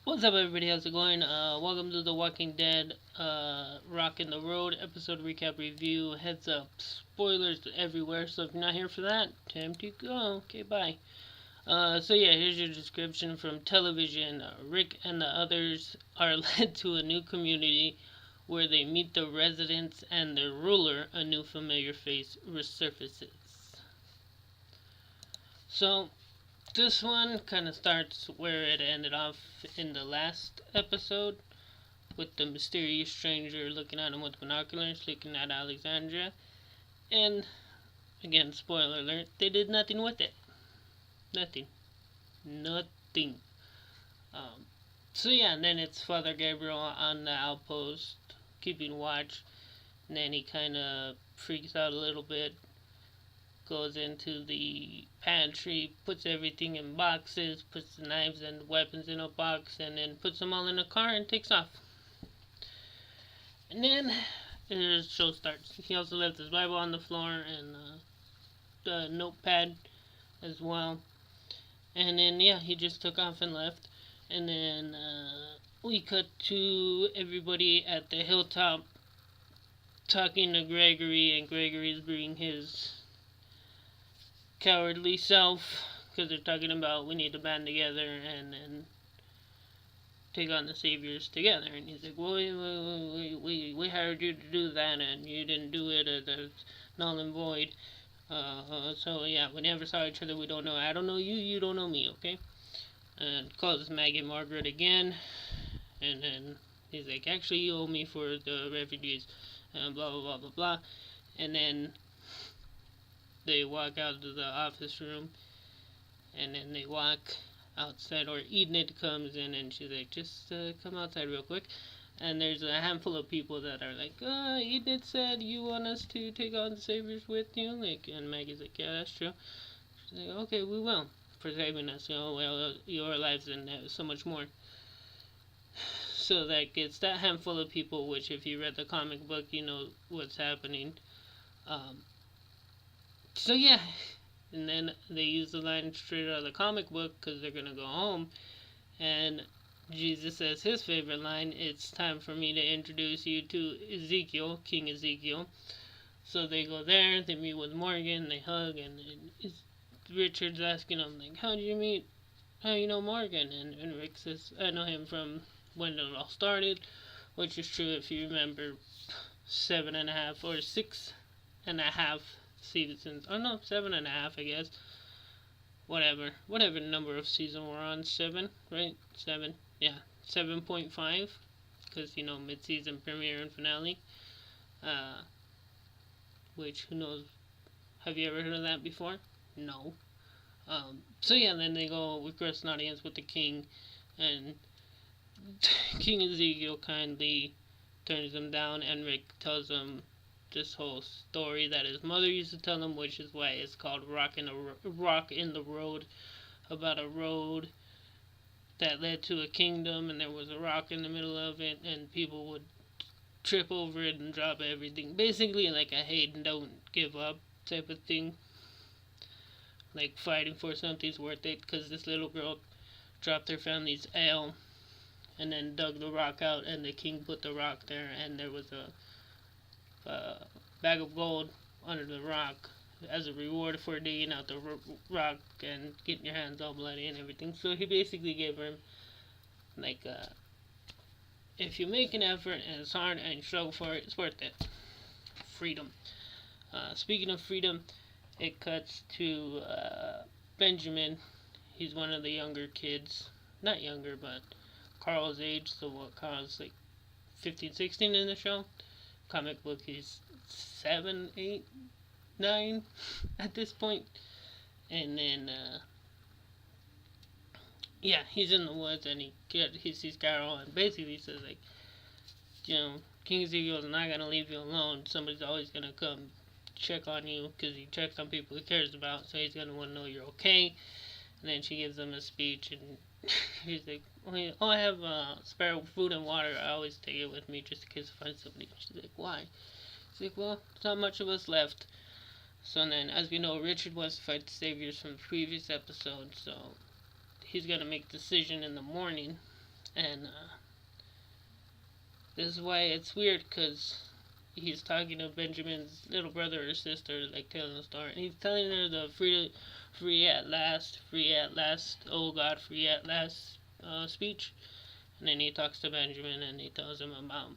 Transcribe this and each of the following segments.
What's up, everybody? How's it going? Welcome to The Walking Dead, Rockin' the Road episode recap review. Heads up, spoilers everywhere, so if you're not here for that, time to go. Okay, bye. So yeah, here's your description from television. Rick and the others are led to a new community where they meet the residents and their ruler, a new familiar face, resurfaces. So, this one kind of starts where it ended off in the last episode, with the mysterious stranger looking at him with binoculars, looking at Alexandria. And again, spoiler alert, they did nothing with it. Nothing. Nothing. Um, so yeah, and then it's Father Gabriel on the outpost, keeping watch. And then he kind of freaks out a little bit, goes into the pantry, puts everything in boxes, puts the knives and weapons in a box, and then puts them all in a car and takes off. And then the show starts. He also left his Bible on the floor and the notepad as well. And then, yeah, he just took off and left. And then we cut to everybody at the hilltop talking to Gregory, and Gregory's being his cowardly self because they're talking about we need to band together and then take on the saviors together. And he's like, well, we hired you to do that, and you didn't do it. That's null and void. So yeah, we never saw each other. We don't know. I don't know you. You don't know me. Okay. And calls Maggie Margaret again, and then he's like, actually, you owe me for the refugees, and blah blah blah blah blah. And then they walk out to the office room, and then they walk outside, or Enid comes in, and she's like, just come outside real quick. And there's a handful of people that are like, Enid said you want us to take on the saviors with you, like, and Maggie's like, yeah, that's true. She's like, okay, we will, for saving us, well, your lives and so much more. So that gets that handful of people, which if you read the comic book, you know what's happening. Um, so yeah, and then they use the line straight out of the comic book because they're gonna go home, and Jesus says his favorite line, it's time for me to introduce you to Ezekiel, King Ezekiel. So they go there, they meet with Morgan, they hug, and Richard's asking him, like, how did you meet, how you know Morgan? And Rick says, I know him from when it all started, which is true if you remember 7.5 or 6.5 seasons. Oh no, 7.5, I guess. Whatever number of season we're on, 7, right? 7, yeah, 7.5, because you know mid-season premiere and finale. Uh, which who knows? Have you ever heard of that before? No. So yeah, then they go request an audience with the king, and King Ezekiel kindly turns them down, and Rick tells them this whole story that his mother used to tell him, which is why it's called Rock in the Road, about a road that led to a kingdom, and there was a rock in the middle of it, and people would trip over it and drop everything. Basically, like a hate and don't give up type of thing. Like fighting for something's worth it, because this little girl dropped her family's ale and then dug the rock out, and the king put the rock there, and there was a bag of gold under the rock as a reward for digging out the rock and getting your hands all bloody and everything. So he basically gave her, like, if you make an effort and it's hard and you struggle for it, it's worth it. Freedom. Speaking of freedom, it cuts to Benjamin. He's one of the younger kids. Not younger, but Carl's age. So what, Carl's like 15, 16 in the show? Comic book, he's 7, 8, 9 at this point. And then, yeah, he's in the woods, and he sees Carol, and basically says, like, you know, King Ezekiel's not going to leave you alone. Somebody's always going to come check on you, because he checks on people he cares about, so he's going to want to know you're okay. And then she gives him a speech, and he's like, oh, I have spare food and water. I always take it with me just in case I find somebody. She's like, why? He's like, well, there's not much of us left. So then, as we know, Richard wants to fight the Saviors from the previous episode, so he's going to make a decision in the morning And this is why it's weird, because he's talking to Benjamin's little brother or sister, like telling the story, and he's telling her the free at last, oh God, free at last speech. And then he talks to Benjamin and he tells him about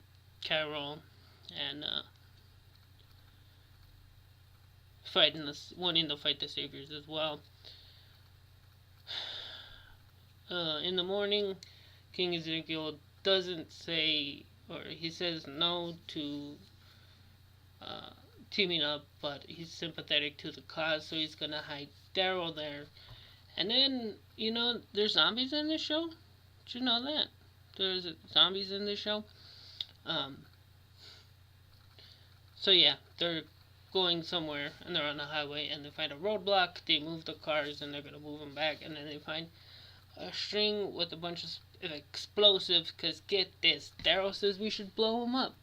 Carol and wanting to fight the Saviors as well. In the morning, King Ezekiel doesn't say, or he says no to teaming up, but he's sympathetic to the cause, so he's gonna hide Daryl there. And then, there's zombies in this show. Did you know that? There's zombies in this show. So yeah, they're going somewhere, and they're on the highway, and they find a roadblock. They move the cars, and they're gonna move them back, and then they find a string with a bunch of explosives, because get this, Daryl says we should blow them up.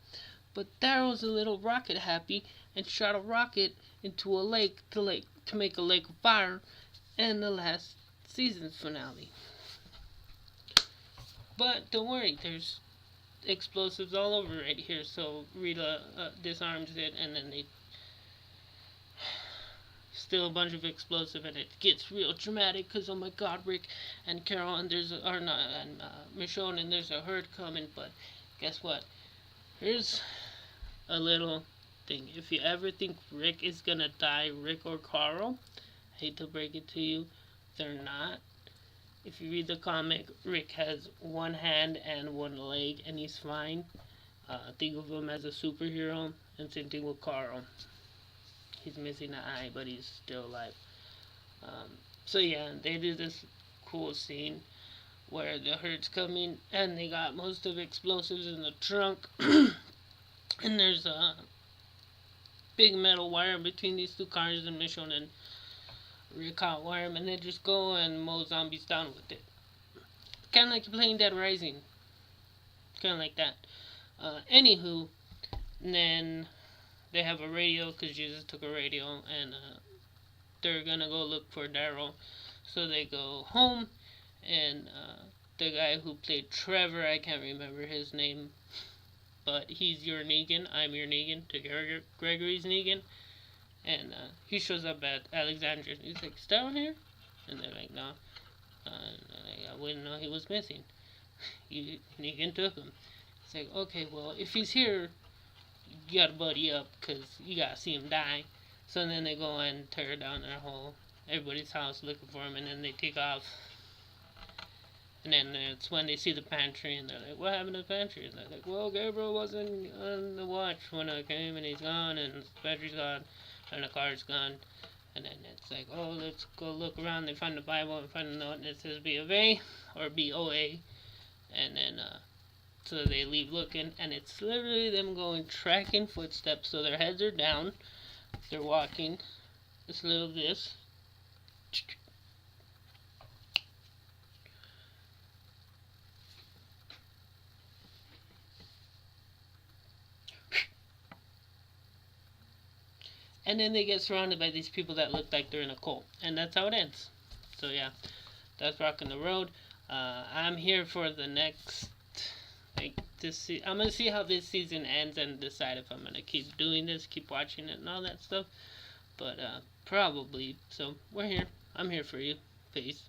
But Daryl's a little rocket happy and shot a rocket into a lake to make a lake of fire in the last season's finale. But don't worry, there's explosives all over right here, so Rita disarms it, and then they steal a bunch of explosive, and it gets real dramatic, because oh my god, Rick and Carol and Michonne, and there's a herd coming. But guess what? Here's a little thing. If you ever think Rick is gonna die, Rick or Carl, I hate to break it to you, they're not. If you read the comic, Rick has one hand and one leg, and he's fine. Think of him as a superhero, and same thing with Carl. He's missing an eye, but he's still alive. So yeah, they did this cool scene where the herd's coming, and they got most of the explosives in the trunk. And there's a big metal wire between these two cars, and Michonne and Rick hot wire them, and they just go and mow zombies down with it. Kind of like playing Dead Rising. Kind of like that. Anywho, and then they have a radio, because Jesus took a radio, and they're gonna go look for Daryl. So they go home, and the guy who played Trevor, I can't remember his name, but he's your Negan, I'm your Negan, to Gregory's Negan. And he shows up at Alexandria. He's like, is Daryl here? And they're like, no. I wouldn't know he was missing. Negan took him. It's like, okay, well, if he's here, you gotta buddy up, because you gotta see him die. So then they go and tear down everybody's house looking for him, and then they take off. And then it's when they see the pantry, and they're like, what happened to the pantry? And they're like, well, Gabriel wasn't on the watch when I came, and he's gone, and the pantry's gone, and the car's gone. And then it's like, oh, let's go look around. They find the Bible and find a note, and it says B of A, or BOA. And then, so they leave looking, and it's literally them going tracking footsteps, so their heads are down, they're walking, it's a little this. And then they get surrounded by these people that look like they're in a cult. And that's how it ends. So yeah, that's Rockin' the Road. I'm here for the next, I'm going to see how this season ends and decide if I'm going to keep doing this, keep watching it and all that stuff. But probably. So we're here. I'm here for you. Peace.